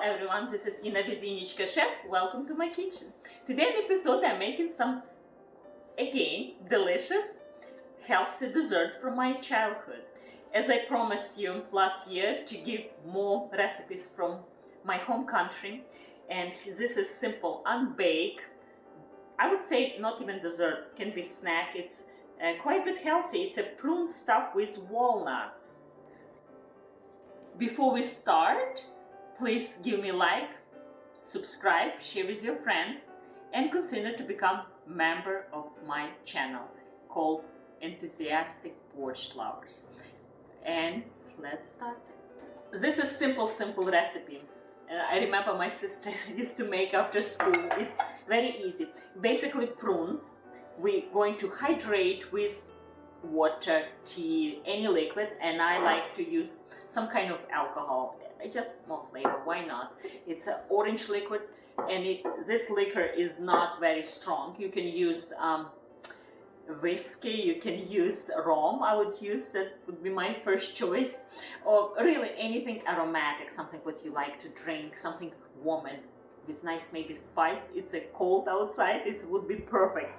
everyone, this is Inna with Innichka Chef. Welcome to my kitchen. Today in the episode I'm making some, again, delicious, healthy dessert from my childhood. As I promised you last year to give more recipes from my home country, and this is simple, unbaked, I would say not even dessert, can be snack. It's quite a bit healthy. It's a prune stuffed with walnuts. Before we start, please give me a like, subscribe, share with your friends, and consider to become a member of my channel called Enthusiastic Porch Lovers. And let's start. This is simple recipe. I remember my sister used to make after school. It's very easy. Basically prunes, we're going to hydrate with water, tea, any liquid, and I like to use some kind of alcohol. Just more flavor, why not? It's an orange liquid, and this liquor is not very strong. You can use whiskey, you can use rum. I would use, that would be my first choice, or really anything aromatic, something what you like to drink, something warm and with nice maybe spice. It's a cold outside, it would be perfect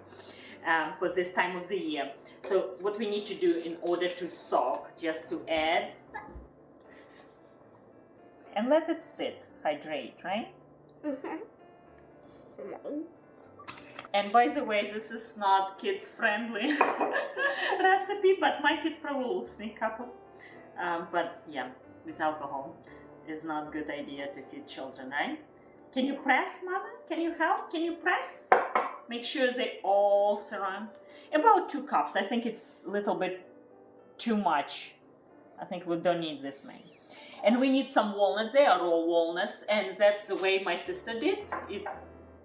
for this time of the year. So what we need to do in order to soak, just to add and let it sit, hydrate, right? And by the way, this is not kids friendly recipe, but my kids probably will sneak a couple. But yeah, with alcohol is not a good idea to feed children, right? Can you press, Mama? Can you help? Can you press? Make sure they all surround. About 2 cups. I think it's a little bit too much. I think we don't need this many. And we need some walnuts. They are raw walnuts, and that's the way my sister did. It's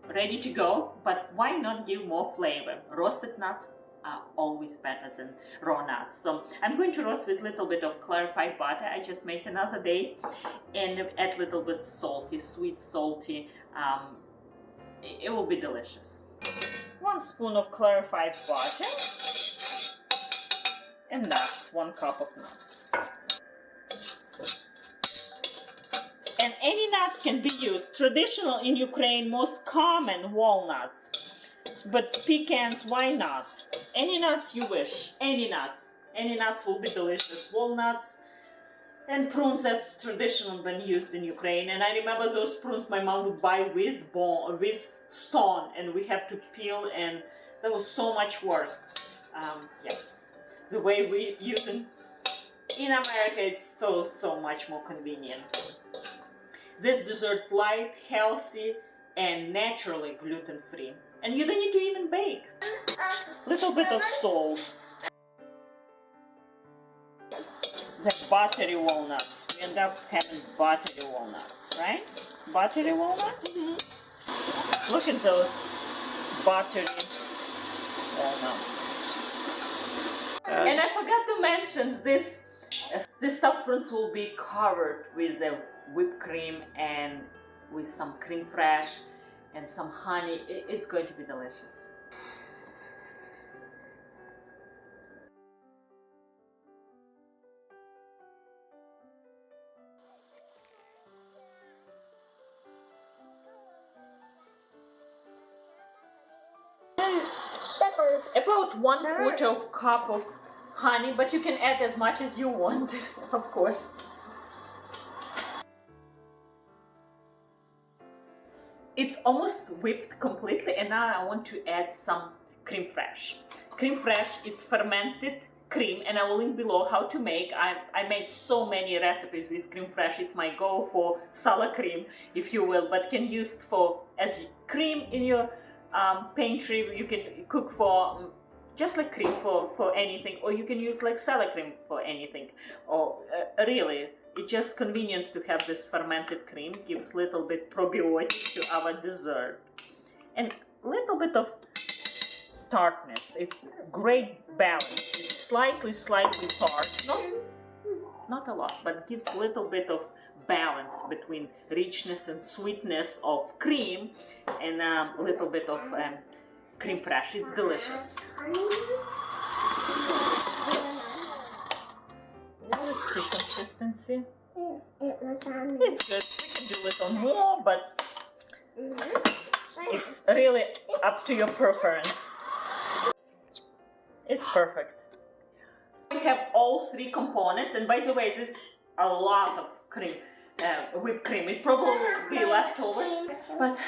ready to go, but why not give more flavor? Roasted nuts are always better than raw nuts. So I'm going to roast with a little bit of clarified butter. I just made another day, and add a little bit salty, sweet salty. It will be delicious. 1 spoon of clarified butter, and nuts, 1 cup of nuts. And any nuts can be used. Traditional in Ukraine, most common walnuts. But pecans, why not? Any nuts you wish, any nuts. Any nuts will be delicious. Walnuts and prunes, that's traditional been used in Ukraine. And I remember those prunes my mom would buy with bone, with stone, and we have to peel, and that was so much work. Yes, the way we use them in America, it's so much more convenient. This dessert light, healthy, and naturally gluten-free. And you don't need to even bake. Little bit of salt. The buttery walnuts. We end up having buttery walnuts, right? Buttery walnuts? Mm-hmm. Look at those buttery walnuts. And I forgot to mention this stuffed prunes will be covered with a whipped cream and with some creme fraiche and some honey. It's going to be delicious. About 1/4 cup of honey, but you can add as much as you want, of course. It's almost whipped completely, and now I want to add some creme fraiche. Creme fraiche, it's fermented cream, and I will link below how to make. I made so many recipes with creme fraiche. It's my go for salad cream, if you will, but can use it for as cream in your pantry. You can cook for just like cream for anything, or you can use like salad cream for anything. Or really, it's just convenience to have this fermented cream. Gives little bit probiotic to our dessert, and little bit of tartness. It's great balance. It's slightly tart, not a lot, but gives little bit of balance between richness and sweetness of cream and a little bit of creme fraiche. It's delicious. See consistency? It's good. We can do it on more, but it's really up to your preference. It's perfect. We have all three components, and by the way, this is a lot of cream, whipped cream. It probably will be leftovers, but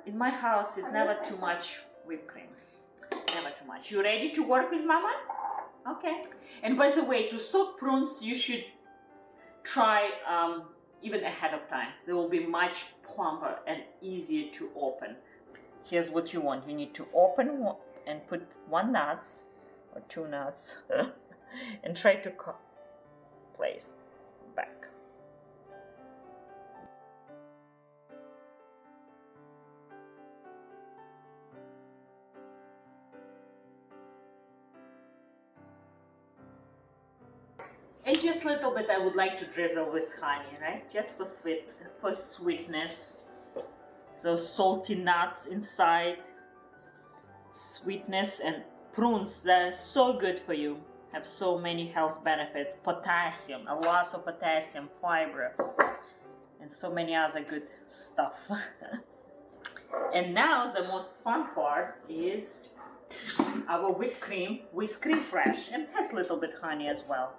in my house it's never too much whipped cream. Never too much. You ready to work with Mama? Okay. And by the way, to soak prunes, you should try even ahead of time. They will be much plumper and easier to open. Here's what you want. You need to open and put 1 nuts or 2 nuts and try to place back. And just a little bit I would like to drizzle with honey, right? Just for sweetness. Those salty nuts inside. Sweetness, and prunes, they're so good for you. Have so many health benefits. Potassium, a lot of potassium, fiber, and so many other good stuff. And now the most fun part is our whipped cream with cream fresh, and has a little bit honey as well.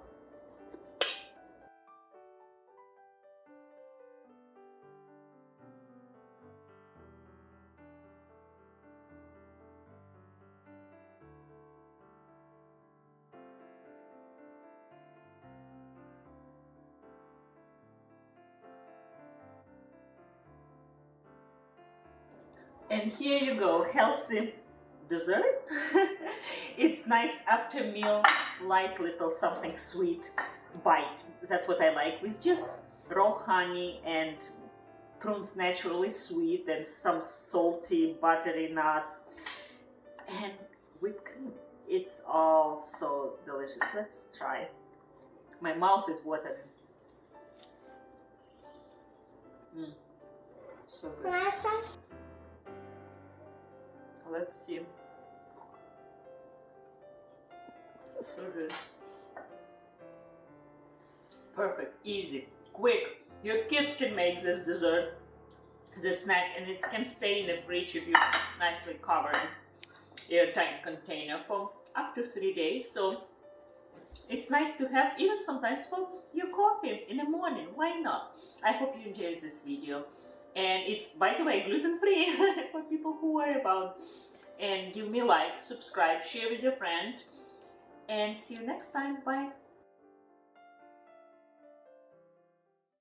And here you go, healthy dessert. It's nice after meal, light little something sweet bite. That's what I like, with just raw honey and prunes naturally sweet and some salty buttery nuts and whipped cream. It's all so delicious. Let's try. My mouth is watering. So good. Let's see. So good. Perfect, easy, quick. Your kids can make this dessert, this snack, and it can stay in the fridge if you nicely cover it, airtight container, for up to 3 days. So it's nice to have even sometimes for your coffee in the morning. Why not? I hope you enjoyed this video. And it's, by the way, gluten-free for people who worry about. And give me a like, subscribe, share with your friend, and see you next time. Bye.